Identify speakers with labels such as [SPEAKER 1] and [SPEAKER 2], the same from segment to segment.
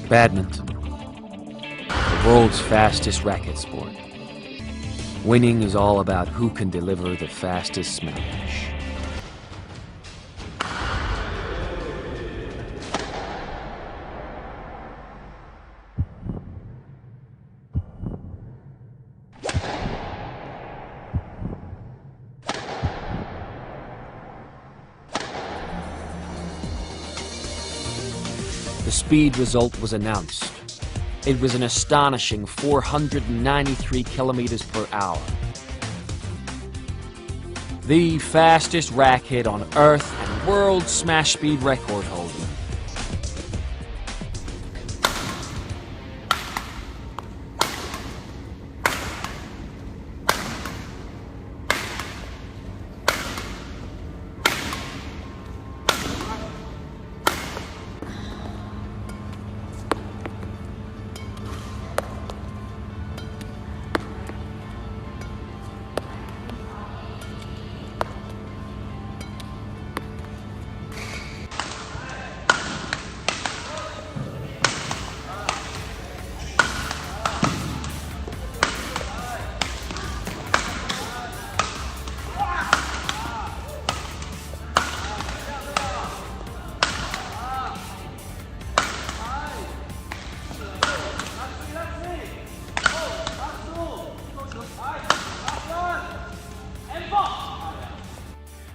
[SPEAKER 1] Badminton, the world's fastest racket sport. Winning is all about who can deliver the fastest smash. The speed result was announced. It was an astonishing 493 kilometers per hour. The fastest racket on Earth and world smash speed record holder.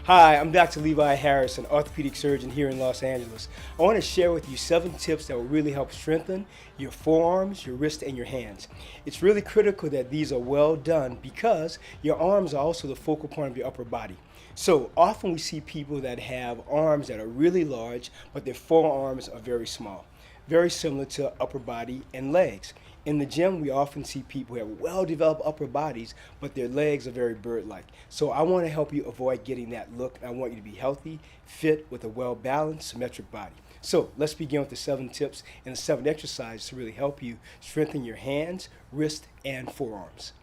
[SPEAKER 2] Hi, I'm Dr. Levi Harrison, orthopedic surgeon here in Los Angeles. I want to share with you 7 tips that will really help strengthen your forearms, your wrist, and your hands. It's really critical that these are well done because your arms are also the focal point of your upper body. So often we see people that have arms that are really large, but their forearms are very small. Very similar to upper body and legs. In the gym, we often see people who have well-developed upper bodies, but their legs are very bird-like. So I want to help you avoid getting that look. I want you to be healthy, fit, with a well-balanced, symmetric body. So let's begin with the 7 tips and the 7 exercises to really help you strengthen your hands, wrist, and forearms.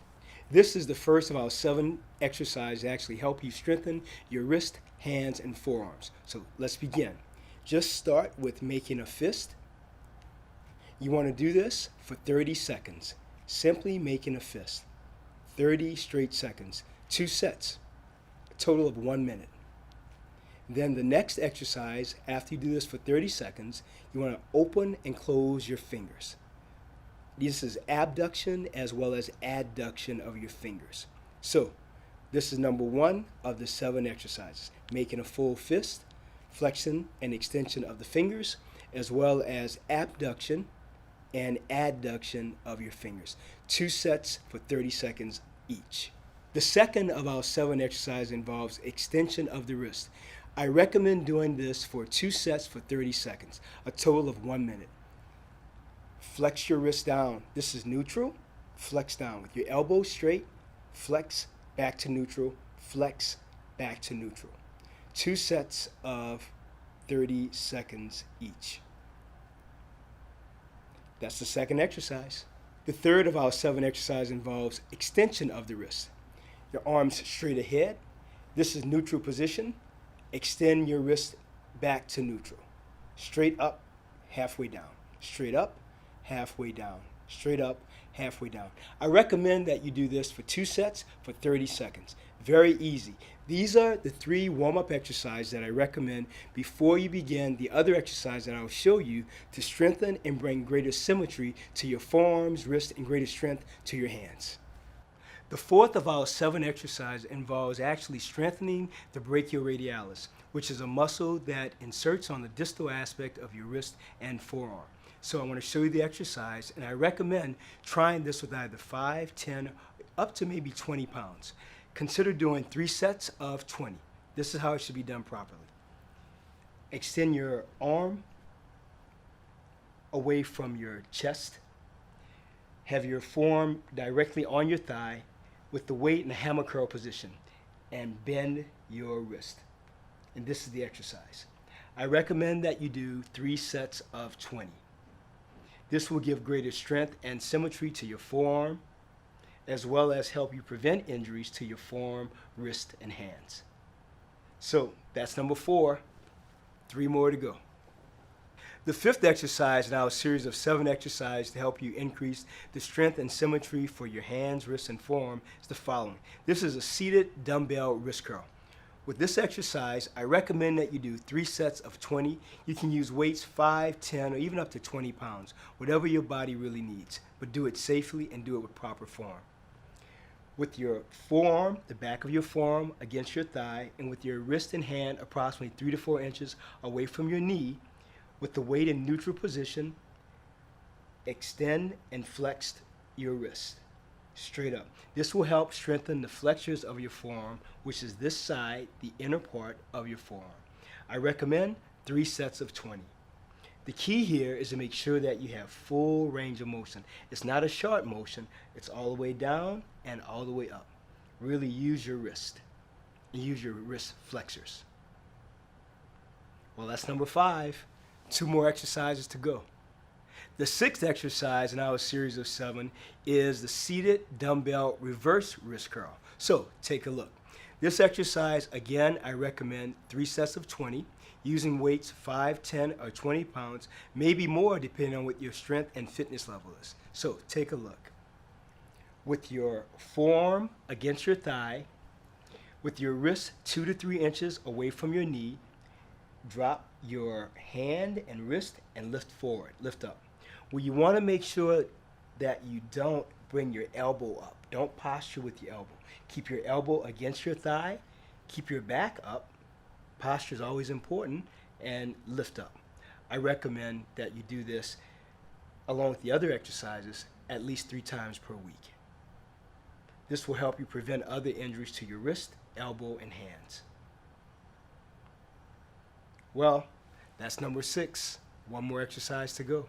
[SPEAKER 2] This is the first of our 7 exercises that actually help you strengthen your wrist, hands, and forearms. So let's begin. Just start with making a fist. You want to do this for 30 seconds. Simply making a fist. 30 straight seconds. 2 sets. A total of 1 minute. Then the next exercise, after you do this for 30 seconds, you want to open and close your fingers. This is abduction as well as adduction of your fingers. So, this is number 1 of the 7 exercises. Making a full fist, flexion and extension of the fingers, as well as abduction and adduction of your fingers. 2 sets for 30 seconds each. The second of our 7 exercises involves extension of the wrist. I recommend doing this for 2 sets for 30 seconds, a total of 1 minute. Flex your wrist down. This is neutral. Flex down with your elbow straight. Flex back to neutral. Flex back to neutral. 2 sets of 30 seconds each. That's the second exercise. The third of our 7 exercises involves extension of the wrist. Your arms straight ahead. This is neutral position. Extend your wrist back to neutral. Straight up, halfway down. Straight up, halfway down. Straight up, halfway down. I recommend that you do this for 2 sets for 30 seconds. Very easy. These are the 3 warm-up exercises that I recommend before you begin the other exercise that I will show you to strengthen and bring greater symmetry to your forearms, wrists, and greater strength to your hands. The fourth of our 7 exercises involves actually strengthening the brachioradialis, which is a muscle that inserts on the distal aspect of your wrist and forearm. So I want to show you the exercise, and I recommend trying this with either 5, 10, up to maybe 20 pounds. Consider doing 3 sets of 20. This is how it should be done properly. Extend your arm away from your chest. Have your forearm directly on your thigh with the weight in a hammer curl position, and bend your wrist. And this is the exercise. I recommend that you do 3 sets of 20. This will give greater strength and symmetry to your forearm, as well as help you prevent injuries to your forearm, wrist, and hands. So that's number 4. 3 more to go. The fifth exercise in our series of 7 exercises to help you increase the strength and symmetry for your hands, wrists, and forearm is the following. This is a seated dumbbell wrist curl. With this exercise, I recommend that you do 3 sets of 20. You can use weights 5, 10, or even up to 20 pounds, whatever your body really needs, but do it safely and do it with proper form. With your forearm, the back of your forearm against your thigh, and with your wrist and hand approximately 3 to 4 inches away from your knee, with the weight in neutral position, extend and flex your wrist straight up. This will help strengthen the flexors of your forearm, which is this side, the inner part of your forearm. I recommend 3 sets of 20. The key here is to make sure that you have full range of motion. It's not a short motion, it's all the way down and all the way up. Really use your wrist and use your wrist flexors. Well, that's number 5. 2 more exercises to go. The 6th exercise in our series of 7 is the seated dumbbell reverse wrist curl. So take a look. This exercise, again, I recommend 3 sets of 20 using weights 5, 10, or 20 pounds, maybe more depending on what your strength and fitness level is. So take a look. With your forearm against your thigh, with your wrist 2 to 3 inches away from your knee, drop your hand and wrist and lift forward, lift up. Well, you want to make sure that you don't bring your elbow up. Don't posture with your elbow. Keep your elbow against your thigh. Keep your back up. Posture is always important, and lift up. I recommend that you do this along with the other exercises at least 3 times per week. This will help you prevent other injuries to your wrist, elbow, and hands. Well, that's number 6. 1 more exercise to go.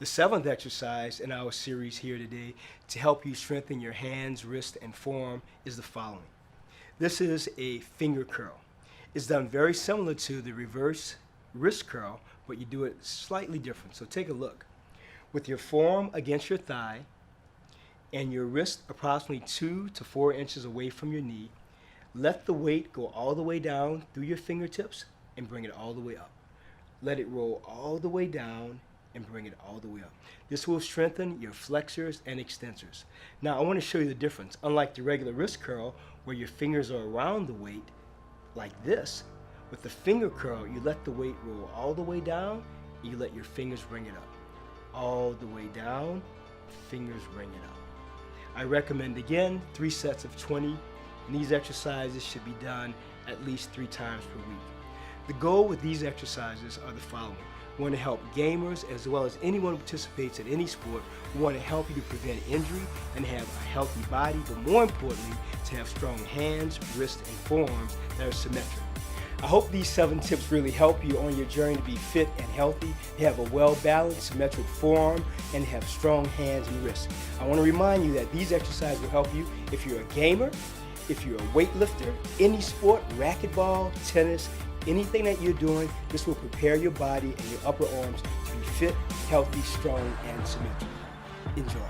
[SPEAKER 2] The 7th exercise in our series here today to help you strengthen your hands, wrist, and forearm is the following. This is a finger curl. It's done very similar to the reverse wrist curl, but you do it slightly different. So take a look. With your forearm against your thigh and your wrist approximately 2 to 4 inches away from your knee, let the weight go all the way down through your fingertips and bring it all the way up. Let it roll all the way down and bring it all the way up. This will strengthen your flexors and extensors. Now I want to show you the difference. Unlike the regular wrist curl where your fingers are around the weight like this, with the finger curl you let the weight roll all the way down and you let your fingers bring it up. All the way down, fingers bring it up. I recommend again 3 sets of 20, and these exercises should be done at least 3 times per week. The goal with these exercises are the following. We want to help gamers as well as anyone who participates in any sport. We want to help you to prevent injury and have a healthy body, but more importantly, to have strong hands, wrists, and forearms that are symmetric. I hope these 7 tips really help you on your journey to be fit and healthy, to have a well-balanced, symmetric forearm, and have strong hands and wrists. I want to remind you that these exercises will help you if you're a gamer, if you're a weightlifter, any sport, racquetball, tennis, anything that you're doing. This will prepare your body and your upper arms to be fit, healthy, strong, and symmetric. Enjoy.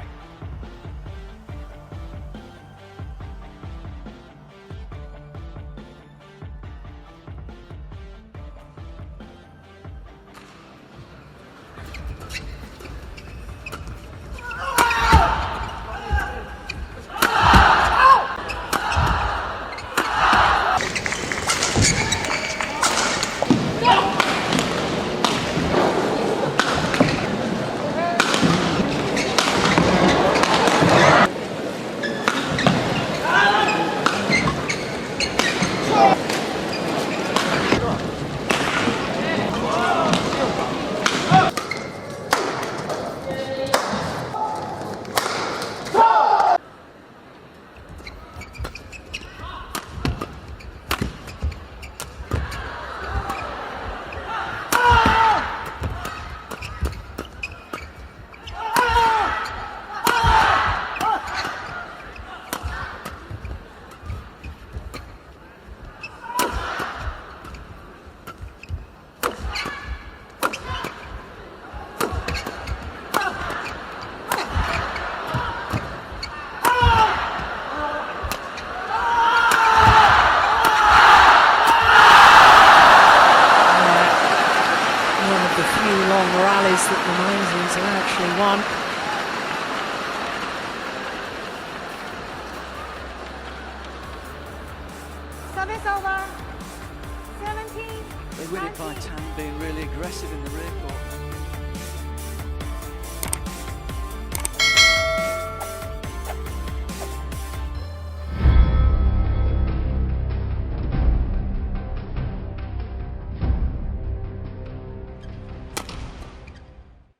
[SPEAKER 3] few long rallies that the Mainzis have actually won.
[SPEAKER 4] Service over. 17.
[SPEAKER 5] They win it by Tan being really aggressive in the rear court.